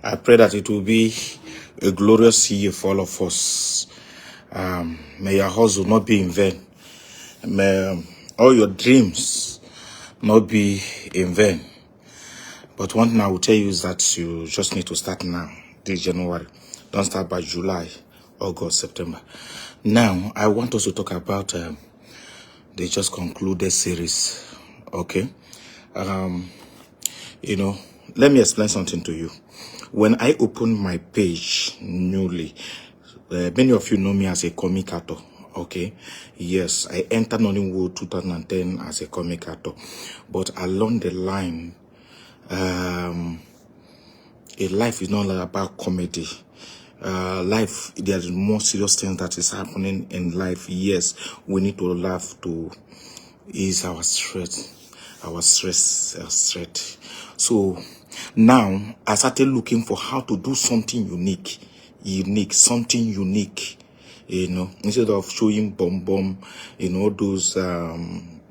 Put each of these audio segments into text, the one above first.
I pray that it will be a glorious year for all of us. May your hustle not be in vain. May all your dreams not be in vain. But one thing I will tell you is that you just need to start now, this January. Don't start by July, August, September. Now, I want us to talk about the just concluded series. Okay? Let me explain something to you. When I opened my page newly, many of you know me as a comic actor. Okay, yes, I entered Nollywood 2010 as a comic actor, but along the line, a life is not about comedy. Life, there's more serious things that is happening in life. Yes, we need to laugh to ease our stress, So now I started looking for how to do something unique, something unique. Instead of showing bomb, those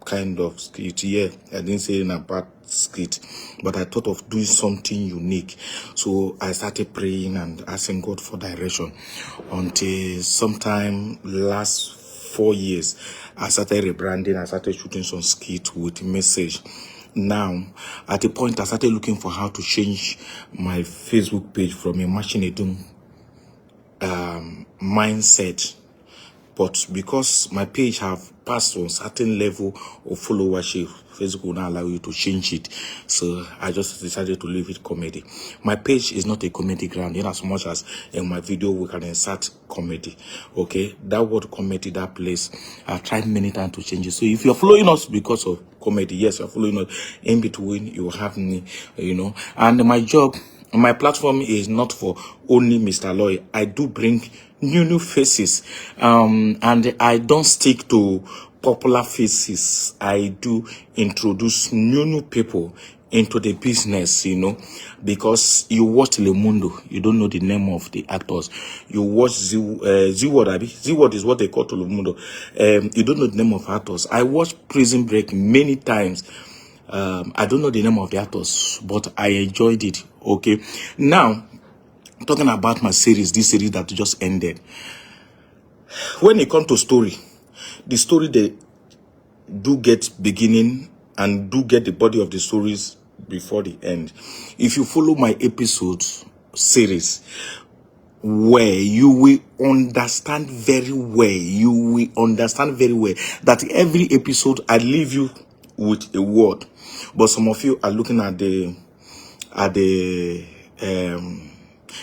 kind of skit. Yeah, I didn't say in a bad skit, but I thought of doing something unique. So I started praying and asking God for direction until sometime last 4 years. I started rebranding. I started shooting some skit with message. Now, at a point, I started looking for how to change my Facebook page from a machine mindset, but because my page have passed on certain level of followership, Facebook will not allow you to change it. So I just decided to leave it comedy. My page is not a comedy ground, in as much as in my video we can insert comedy. Okay, that word comedy, that place, I tried many times to change it. So if you're following us because of comedy, yes, you're following us. In between, you have me, and my platform is not for only Mr. Aloy. I do bring new faces, and I don't stick to popular faces. I do introduce new people into the business, because you watch Le Mundo, you don't know the name of the actors. You watch Z-Word, Z-Word is what they call to Le Mundo. You don't know the name of actors. I watched Prison Break many times. I don't know the name of the actors, but I enjoyed it. Okay, now talking about my series, this series that just ended. When it comes to story, the story they do get beginning and do get the body of the stories before the end. If you follow my episode series, where you will understand very well, that every episode I leave you with a word. But some of you are looking at the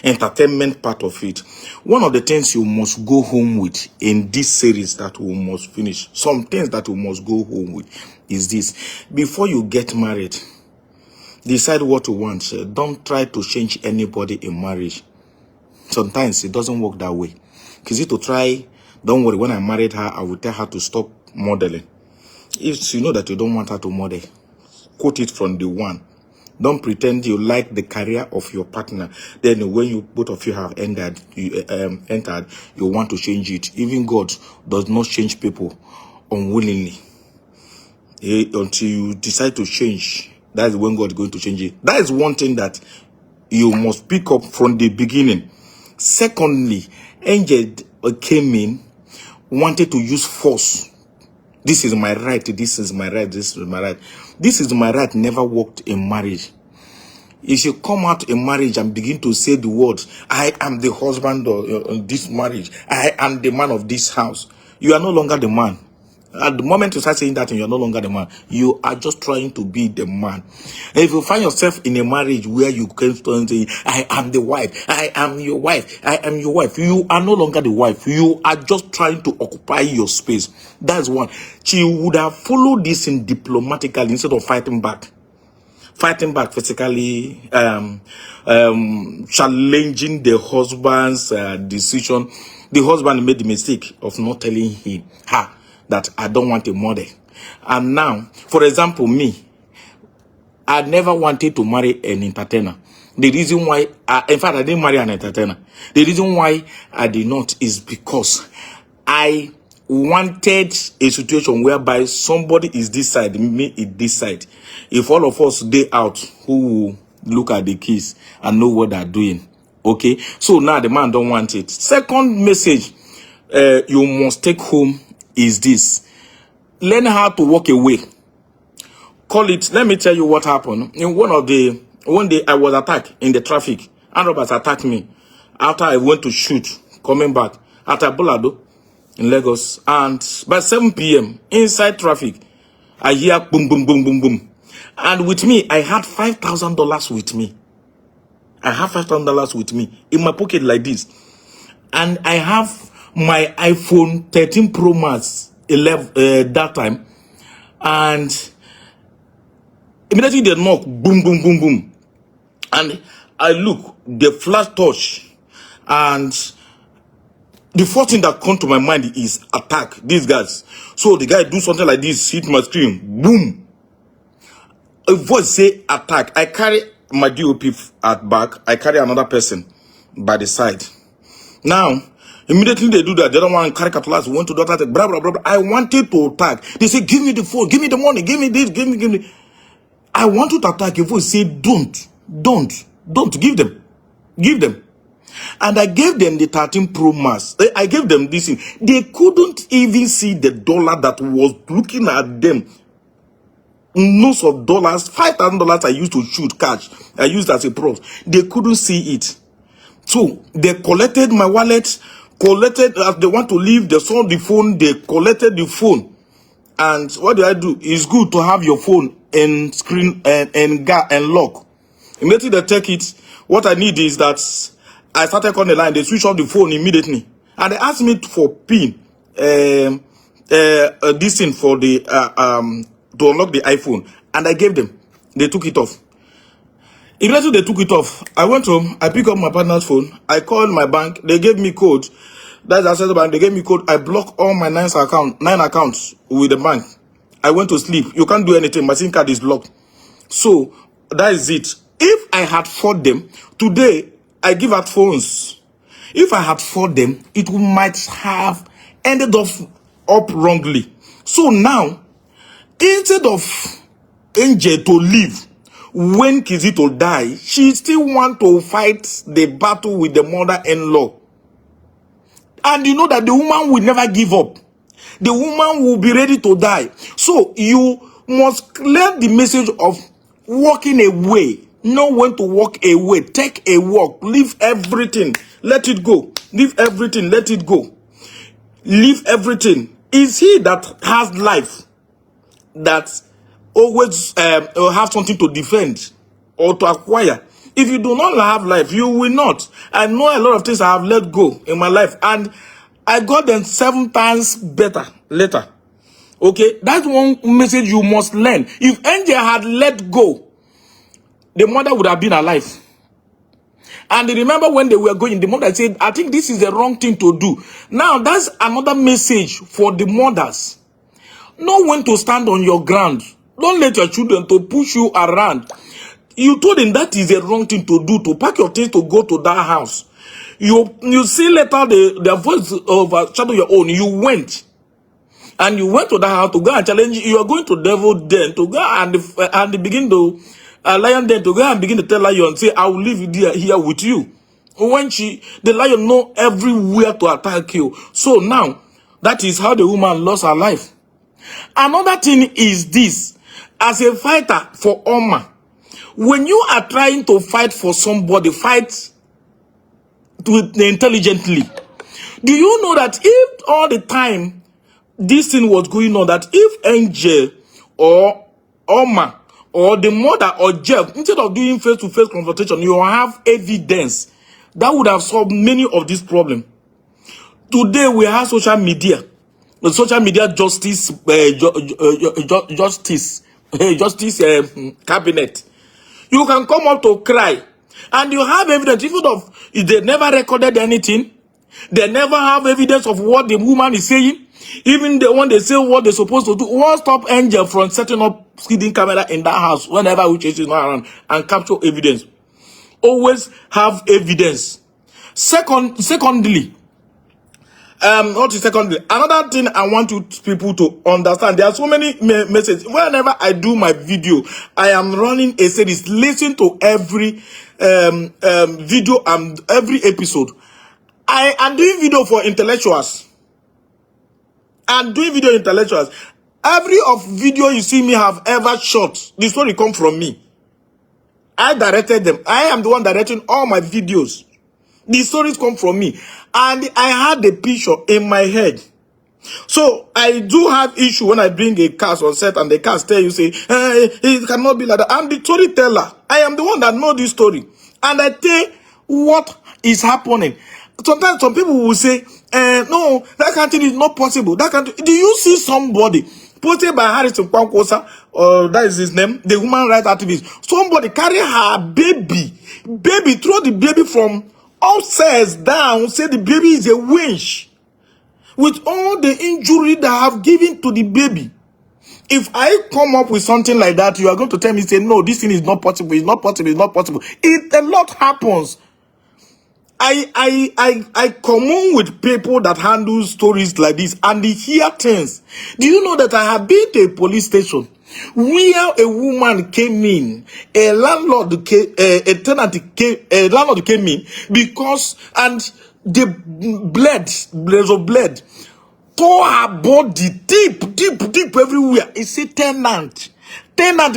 entertainment part of it. One of the things you must go home with in this series that we must finish, some things that we must go home with, is this: before you get married, decide what you want. Don't try to change anybody in marriage. Sometimes it doesn't work that way. Because to try, don't worry, when I married her, I will tell her to stop modeling. If you know that you don't want her to model, quote it from the one. Don't pretend you like the career of your partner. Then when you both of you have entered, you want to change it. Even God does not change people unwillingly. Until you decide to change, that is when God is going to change it. That is one thing that you must pick up from the beginning. Secondly, Angel came in, wanted to use force. This is my right, this is my right, this is my right. This is my right never worked in marriage. If you come out in marriage and begin to say the words, I am the husband of this marriage, I am the man of this house, you are no longer the man. At the moment you start saying that, you are no longer the man. You are just trying to be the man. And if you find yourself in a marriage where you can say, I am the wife, I am your wife, I am your wife, you are no longer the wife. You are just trying to occupy your space. That's one. She would have followed this in diplomatically instead of fighting back. Fighting back physically, challenging the husband's decision. The husband made the mistake of not telling her that I don't want a mother. And now, for example, me, I never wanted to marry an entertainer. The reason why, in fact, I didn't marry an entertainer. The reason why I did not is because I wanted a situation whereby somebody is this side, me is this side. If all of us stay out, who will look at the keys and know what they're doing. Okay, so now the man don't want it. Second message you must take home is this: learn how to walk away. Call it. Let me tell you what happened. In one day I was attacked in the traffic. And robbers attacked me after I went to shoot, coming back at Abolado in Lagos. And by 7 p.m. inside traffic, I hear boom, boom, boom, boom, boom. And with me, I had $5,000 with me. I have $5,000 with me in my pocket like this. And I have my iPhone 13 Pro Max 11 that time. And immediately they knock, boom, boom, boom, boom. And I look, the flash touch. And the first thing that comes to my mind is attack these guys. So the guy do something like this, hit my screen, boom. A voice say attack. I carry my DOP at back. I carry another person by the side. Now, immediately they do that. The other one carry catalyst, went to the other, blah, blah, blah, blah. I wanted to attack. They say, give me the phone, give me the money, give me this, give me. I wanted to attack. A voice say, don't, give them. And I gave them the 13 Pro Max. I gave them this thing. They couldn't even see the dollar that was looking at them. Notes of dollars, $5,000 I used to shoot cash. I used as a prop. They couldn't see it. So they collected my wallet, collected as they want to leave. They saw the phone. They collected the phone. And what did I do? It's good to have your phone and screen and lock. Immediately they take it. What I need is that I started on the line. They switch off the phone immediately, and they asked me for PIN, this thing for the to unlock the iPhone, and I gave them. They took it off. Immediately they took it off. I went home. I picked up my partner's phone. I called my bank. They gave me code. That's Access Bank. They gave me code. I blocked all my 9 accounts with the bank. I went to sleep. You can't do anything. My SIM card is blocked. So that is it. If I had fought them today, I give out phones. If I had fought them, it might have ended up wrongly. So now, instead of Angel to leave when Kizito die, she still want to fight the battle with the mother-in-law. And you know that the woman will never give up. The woman will be ready to die. So you must clear the message of walking away. Know when to walk away. Take a walk. Leave everything. Let it go. Leave everything. Let it go. Leave everything. Is he that has life that always have something to defend or to acquire? If you do not have life, you will not. I know a lot of things I have let go in my life, and I got them 7 times better later. Okay, that's one message you must learn. If Angel had let go, the mother would have been alive. And remember when they were going, the mother said, I think this is the wrong thing to do. Now, that's another message for the mothers. Know when to stand on your ground. Don't let your children to push you around. You told them that is the wrong thing to do, to pack your things to go to that house. You see later the voice of shadow your own. You went. And you went to that house to go and challenge. You are going to devil then to go and begin to lion then to go and begin to tell lion, say, I will leave you here with you. When the lion know everywhere to attack you. So now, that is how the woman lost her life. Another thing is this. As a fighter for honor, when you are trying to fight for somebody, fight intelligently. Do you know that if all the time this thing was going on, that if Angel or Oma or the mother or Jeff, instead of doing face-to-face confrontation, you have evidence that would have solved many of these problems. Today we have social media. The social media justice cabinet. You can come up to cry, and you have evidence. Even if they never recorded anything, they never have evidence of what the woman is saying. Even when they say what they're supposed to do, won't stop Angel from setting up hidden camera in that house whenever which is not around and capture evidence. Always have evidence. Secondly, Not the secondary. Another thing I want you people to understand, there are so many messages. Whenever I do my video, I am running a series. Listen to every video and every episode. I am doing video for intellectuals. I'm doing video intellectuals. Every of video you see me have ever shot, the story come from me. I directed them. I am the one directing all my videos. The stories come from me. And I had the picture in my head. So I do have issue when I bring a cast on set and the cast tell you, say, it cannot be like that. I'm the storyteller. I am the one that know this story. And I tell what is happening. Sometimes some people will say, no, that kind of thing is not possible. That kind of, do you see somebody posted by Harrison Kwankwosa, or that is his name, the human rights activist? Somebody carry her baby, throw the baby from upstairs down, say the baby is a winch, with all the injury that I have given to the baby. If I come up with something like that, you are going to tell me, say, no, this thing is not possible, it's not possible, it's not possible. A lot happens. I commune with people that handle stories like this and they hear things. Do you know that I have been to a police station where a woman came in, a landlord came, a tenant came, a landlord came in because, and the blood tore her body deep everywhere. It's a tenant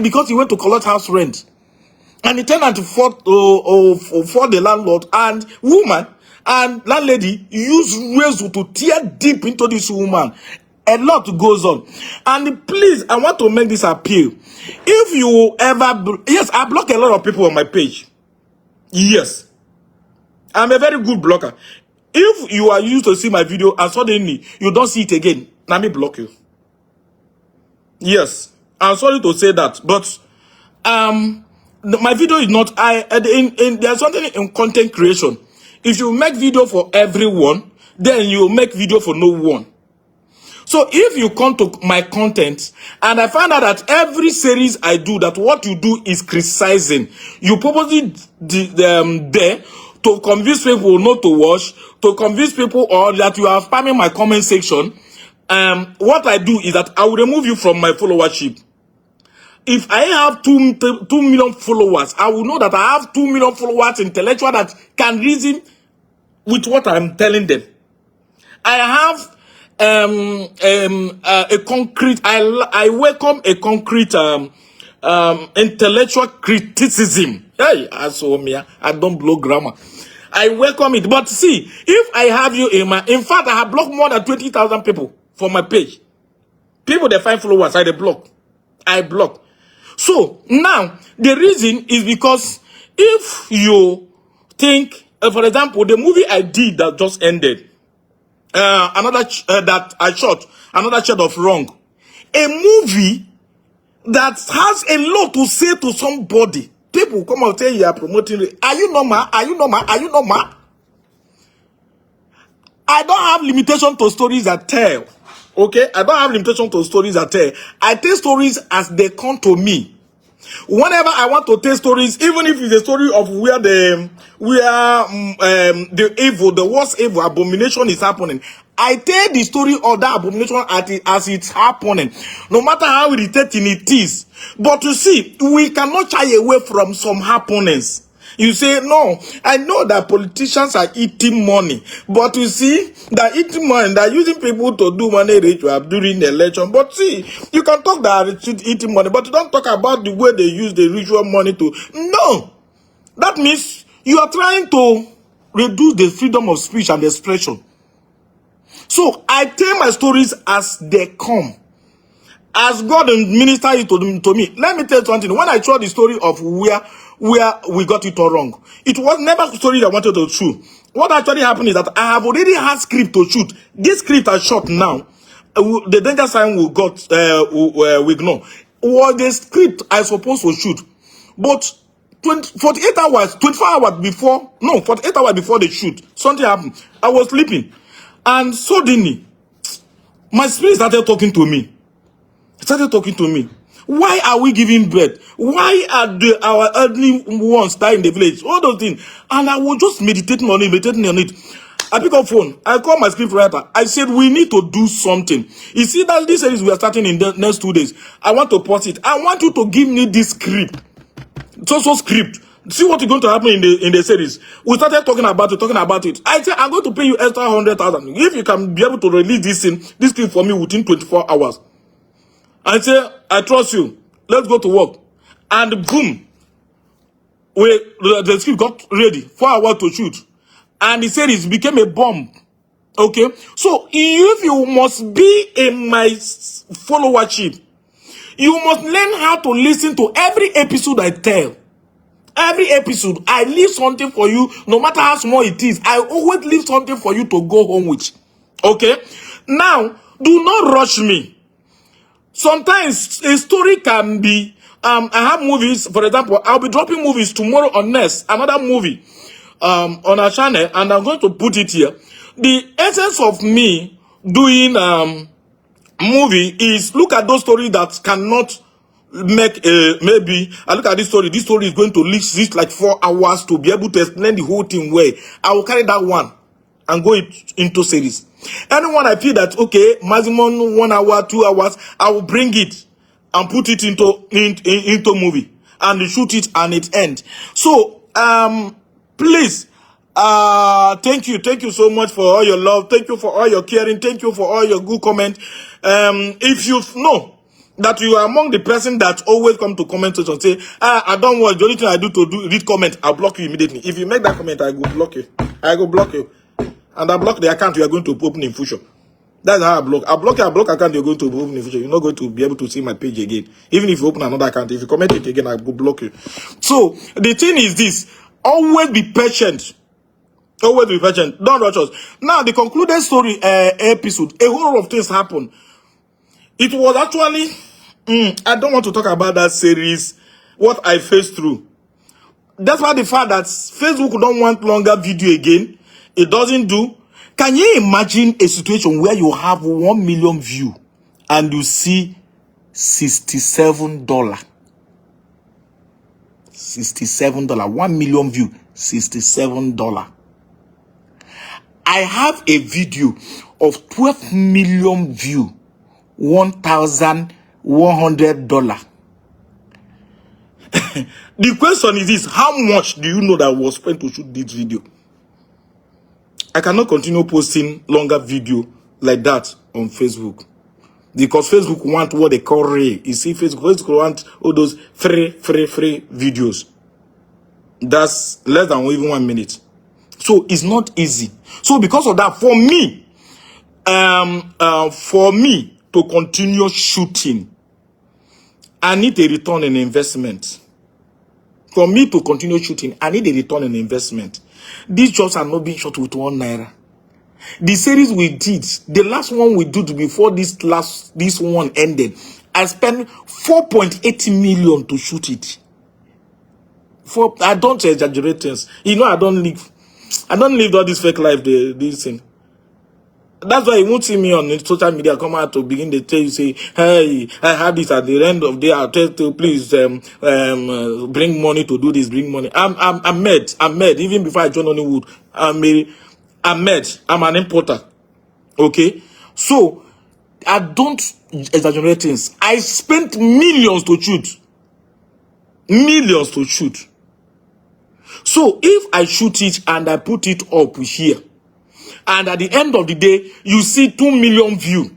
because he went to collect house rent. And the tenant fought for the landlord, and woman and landlady used razor to tear deep into this woman. A lot goes on. And please, I want to make this appeal. If you ever, yes, I block a lot of people on my page. Yes. I'm a very good blocker. If you are used to see my video and suddenly you don't see it again, let me block you. Yes. I'm sorry to say that, but my video is not, there's something in content creation. If you make video for everyone, then you make video for no one. So if you come to my content and I find out that every series I do, that what you do is criticizing, you purposely there to convince people not to watch, to convince people, or that you are spamming my comment section, what I do is that I will remove you from my followership. If I have 2 million followers, I will know that I have 2 million followers intellectual that can reason with what I'm telling them. I have a concrete, I welcome a concrete intellectual criticism. Hey, I don't blow grammar. I welcome it. But see, if I have you in fact, I have blocked more than 20,000 people from my page. People that find followers, I block. So now the reason is because if you think, for example, the movie I did that just ended, that I shot, another shade of wrong, a movie that has a lot to say to somebody. People come and say you are promoting it. Are you normal? Are you normal? Are you normal? I don't have limitation to stories I tell. Okay? I don't have limitation to stories I tell. I tell stories as they come to me. Whenever I want to tell stories, even if it's a story of where the evil, the worst evil, abomination is happening, I tell the story of that abomination as it's happening, no matter how irritating it is. But you see, we cannot shy away from some happenings. You say, no, I know that politicians are eating money. But you see, they're eating money, they're using people to do money ritual during the election. But see, you can talk that they're eating money, but you don't talk about the way they use the ritual money to. No. That means you are trying to reduce the freedom of speech and expression. So I tell my stories as they come. As God minister it to me. Let me tell you something. When I told the story of where we got it all wrong, it was never a story I wanted to shoot. What actually happened is that I have already had script to shoot. This script I shot now, the danger sign we got, we ignore, was the script I supposed to shoot. But 48 hours, 24 hours before, no, 48 hours before the shoot, something happened. I was sleeping. And suddenly, my spirit started talking to me. Why are we giving birth? Why are our elderly ones dying in the village? All those things. And I was just meditating on it. I pick up phone. I call my scriptwriter. I said, we need to do something. You see that this series we are starting in the next 2 days. I want to post it. I want you to give me this script. So script. See what is going to happen in the series. We started talking about it. I said, I'm going to pay you extra 100,000 if you can be able to release this script for me within 24 hours. I say, I trust you. Let's go to work. And boom, the script got ready. 4 hours to shoot. And the series became a bomb. Okay? So, if you must be in my followership, you must learn how to listen to every episode I tell. Every episode, I leave something for you, no matter how small it is. I always leave something for you to go home with. Okay? Now, do not rush me. Sometimes a story can be, I have movies, for example, I'll be dropping movies tomorrow on Nest, another movie on our channel, and I'm going to put it here. The essence of me doing movie is look at those stories that cannot make maybe I look at this story is going to reach like 4 hours to be able to explain the whole thing well. I will carry that one and go into series. Anyone I feel that okay, maximum 1 hour, 2 hours, I will bring it and put it into movie and shoot it and it end. So please, thank you so much for all your love. Thank you for all your caring. Thank you for all your good comment. If you know that you are among the person that always come to comment and say, I don't watch, the only thing I do to read comment, I'll block you immediately. If you make that comment, I will block you. I will block you. And I block the account you are going to open in future. That's how I block. I block account you're going to open in future. You're not going to be able to see my page again. Even if you open another account, if you comment it again, I will block you. So, the thing is this, always be patient. Always be patient. Don't rush us. Now, the concluded story episode, a whole lot of things happened. It was actually, I don't want to talk about that series, what I faced through. That's why the fact that Facebook don't want longer video again, it doesn't do. Can you imagine a situation where you have 1 million view and you see $67? $67. 1 million view, $67. I have a video of 12 million view, $1,100. The question is this: how much do you know that was spent to shoot this video? I cannot continue posting longer video like that on Facebook because Facebook want what they call real. You see, Facebook want all those free videos. That's less than even 1 minute. So it's not easy. So because of that, for me to continue shooting, I need a return on investment. For me to continue shooting, I need a return on investment. These jobs are not being shot with 1 naira. The series we did, the last one we did before this one ended, I spent 4.8 million to shoot it. I don't exaggerate things. You know, I don't live all this fake life, this thing. That's why you won't see me on social media come out to begin to tell you, say, hey, I have this at the end of the day. I'll tell you, please bring money to do this, bring money. I'm mad. Even before I joined Hollywood, I'm mad. I'm an importer. Okay? So, I don't exaggerate things. I spent millions to shoot. Millions to shoot. So, if I shoot it and I put it up here, and at the end of the day, you see 2 million views.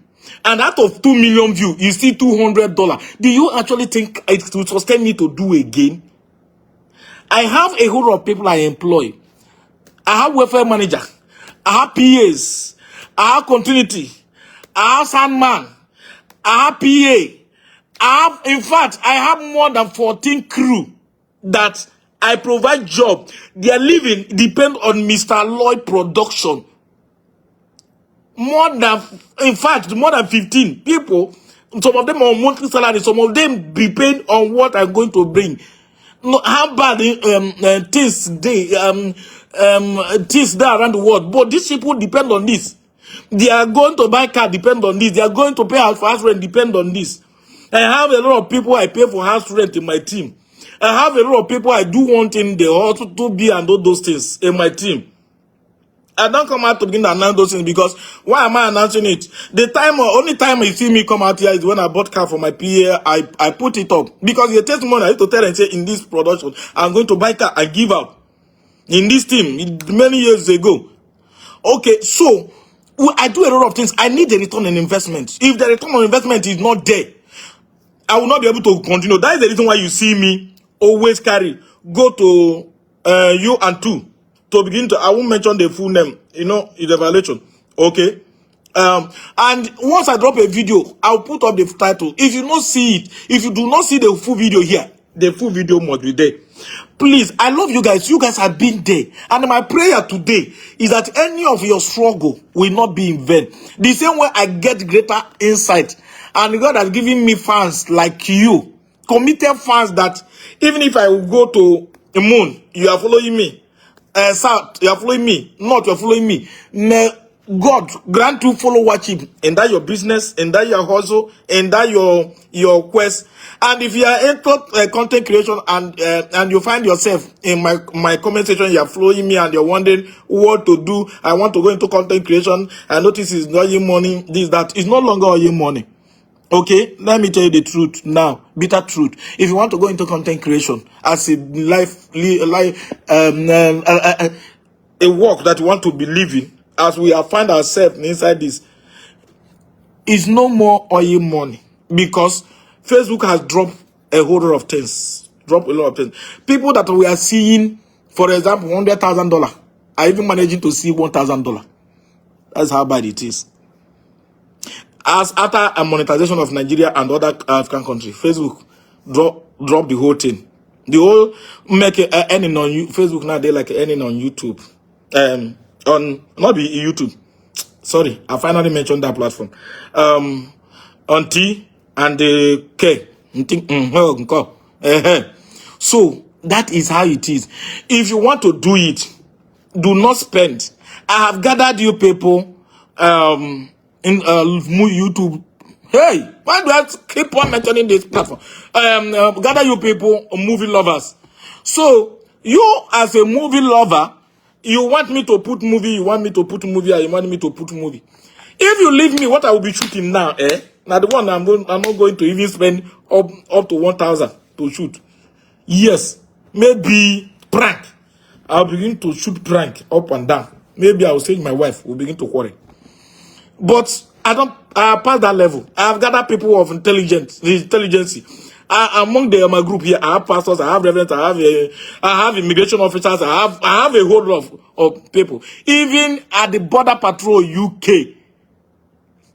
And out of 2 million views, you see $200. Do you actually think it will sustain me to do again? I have a whole lot of people I employ. I have welfare manager. I have PAs. I have continuity. I have sandman. I have PA. In fact, I have more than 14 crew that I provide job. Their living depend on Mr. Aloy production. More than 15 people. Some of them are on monthly salary. Some of them depend on what I'm going to bring. No, how bad things things there around the world. But these people depend on this. They are going to buy car, depend on this. They are going to pay house for house rent, depend on this. I have a lot of people I pay for house rent in my team. I have a lot of people I do want in the hospital to be and all those things in my team. I don't come out to begin to announce those things because why am I announcing it? The time or only time you see me come out here is when I bought car for my PA. I put it up because the testimony I used to tell and say in this production I'm going to buy car and give out in this team many years ago. Okay, so I do a lot of things. I need a return on investment. If the return on investment is not there, I will not be able to continue. That is the reason why you see me always go to you and two to begin to. I won't mention the full name, in the evaluation. Okay. And once I drop a video, I'll put up the title. If you not see it, if you do not see the full video here, the full video must be there. Please, I love you guys. You guys have been there. And my prayer today is that any of your struggle will not be in vain. The same way I get greater insight. And God has given me fans like you. Committed fans that even if I will go to the moon, you are following me. South, you are following me. North, you are following me. May God grant you followership in that your business, in that your hustle, in that your quest. And if you are into content creation and you find yourself in my comment section, you are following me and you're wondering what to do. I want to go into content creation. I notice it's not earning money. This, that. It's no longer earning money. Okay, let me tell you the truth now, bitter truth. If you want to go into content creation as a a work that you want to be living, as we have find ourselves inside this, is no more oil money because Facebook has dropped a whole lot of things. Dropped a lot of things. People that we are seeing, for example, $100,000 are even managing to see $1,000. That's how bad it is. As after a monetization of Nigeria and other African countries, Facebook drop the whole thing. The whole make earning on Facebook now. They like earning on YouTube, on not be YouTube. Sorry, I finally mentioned that platform. On T and the K. So that is how it is. If you want to do it, do not spend. I have gathered you people. In YouTube. Hey, why do I keep on mentioning this platform? Gather you people, movie lovers. So, you as a movie lover, you want me to put movie, you want me to put movie, or you want me to put movie. If you leave me, what I will be shooting now, now the one I'm not going to even spend up to 1,000 to shoot. Yes, maybe prank. I'll begin to shoot prank up and down. Maybe I will say my wife will begin to quarrel. But I past that level. I have gathered people of intelligence. Among my group here, I have pastors, I have reverends, I have immigration officers, I have a whole lot of people. Even at the Border Patrol UK,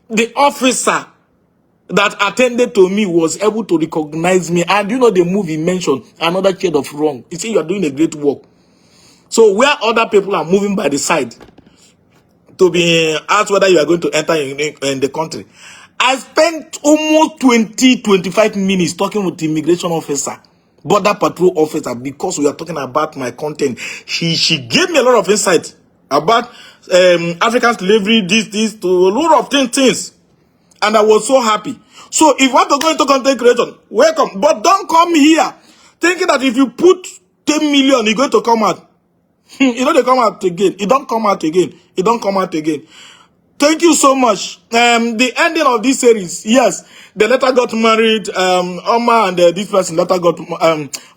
the officer that attended to me was able to recognize me. And the movie mentioned another shade of wrong. You see, you are doing a great work. So where other people are moving by the side to be asked whether you are going to enter in the country, I spent almost 20-25 minutes talking with the immigration officer, Border Patrol officer, because we are talking about my content. She gave me a lot of insight about African slavery, this, to a lot of things. And I was so happy. So if you want to go into content creation, welcome. But don't come here thinking that if you put 10 million, it's going to come out. They come out again. It don't come out again. It don't come out again. Thank you so much. The ending of this series, yes, the later got married. Oma and this person later got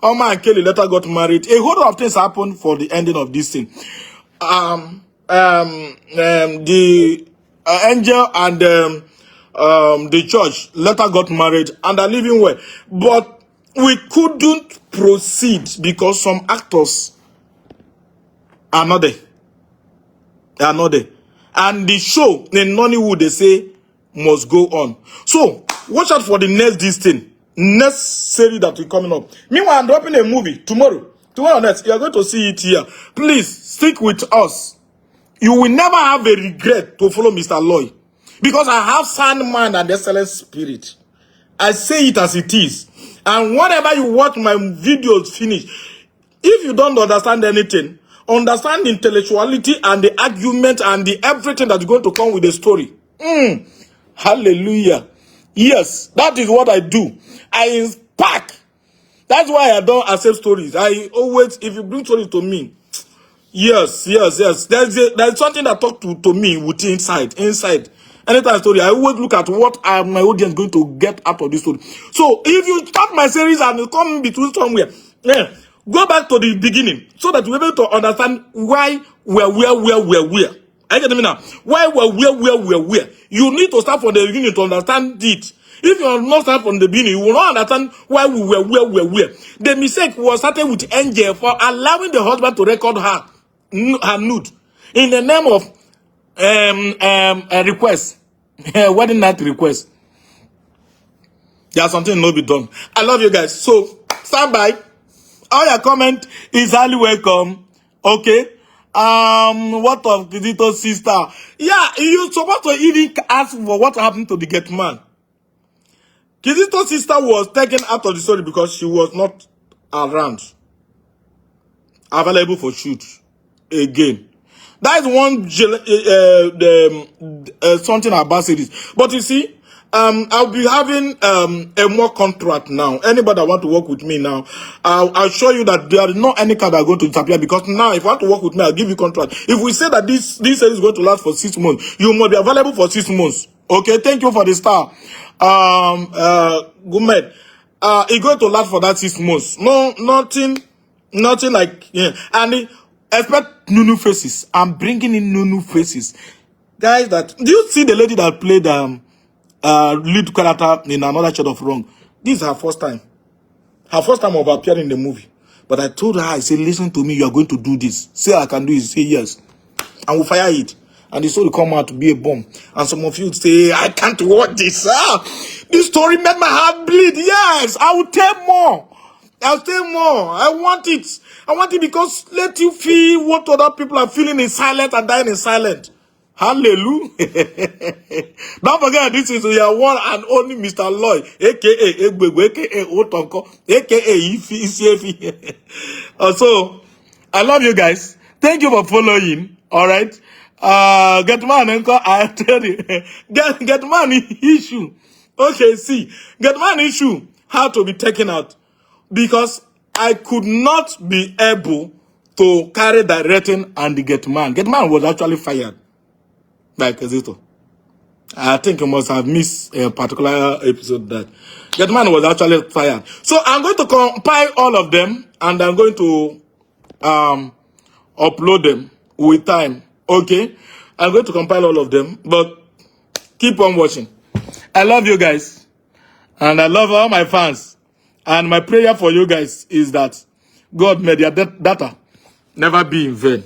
Oma and Kelly later got married. A whole lot of things happened for the ending of this thing. The angel and the church later got married and are living well, but we couldn't proceed because some actors are not there. They are not there. And the show in Nollywood, they say, must go on. So, watch out for the next series that will coming up. Meanwhile, I'm dropping a movie tomorrow. Tomorrow next, you are going to see it here. Please, stick with us. You will never have a regret to follow Mr. Aloy. Because I have sound mind and excellent spirit. I say it as it is. And whenever you watch my videos finish, if you don't understand anything, understand the intellectuality and the argument and the everything that's going to come with the story. Hallelujah. Yes, that is what I do. I inspire. That's why I don't accept stories. I always, if you bring stories to me, Yes. There's something that talk to me with inside. Anytime story, I always look at what my audience going to get out of this story. So if you start my series and you come in between somewhere, yeah, go back to the beginning so that you're able to understand why we're where. I get me now. Why we're where. You need to start from the beginning to understand it. If you are not start from the beginning, you will not understand why we were where. The mistake was started with Angel for allowing the husband to record her nude in the name of a request, wedding night request. There's something not be done. I love you guys. So stand by. All your comment is highly welcome. Okay. What of Kizito's sister? Yeah, you supposed to even ask for what happened to the get man. Kizito's sister was taken out of the story because she was not around, available for shoot again. That is one something about series. But you see, I'll be having a more contract now. Anybody that want to work with me now, I'll show you that there is not any card that are going to disappear, because now if you want to work with me, I'll give you contract. If we say that this series is going to last for 6 months, you must be available for 6 months. Okay, thank you for the star. Gumed. It's going to last for that 6 months. No, nothing like, yeah. And expect Nunu faces. I'm bringing in Nunu faces. Guys, do you see the lady that played lead character in Another Shade of Wrong? This is her first time. Her first time of appearing in the movie. But I told her, I said, listen to me, you are going to do this. Say I can do it. Say yes. And we'll fire it. And the story come out to be a bomb. And some of you say, I can't watch this. This story made my heart bleed. Yes, I will tell more. I'll tell more. I want it. I want it because let you feel what other people are feeling in silence and dying in silence. Hallelujah. Don't forget, this is your one and only Mr. Aloy, a.k.a. Egbegwe, a.k.a. Otonko, a.k.a. Ifi. So, I love you guys. Thank you for following. All right. Get man, I tell you. Get man issue. Okay, see. Get man issue had to be taken out because I could not be able to carry the rating and the get man. Get man was actually fired by Kizito. I think you must have missed a particular episode that get man was actually fired. So I'm going to compile all of them and I'm going to upload them with time. Okay, I'm going to compile all of them, but keep on watching. I love you guys, and I love all my fans. And my prayer for you guys is that God may their data never be in vain.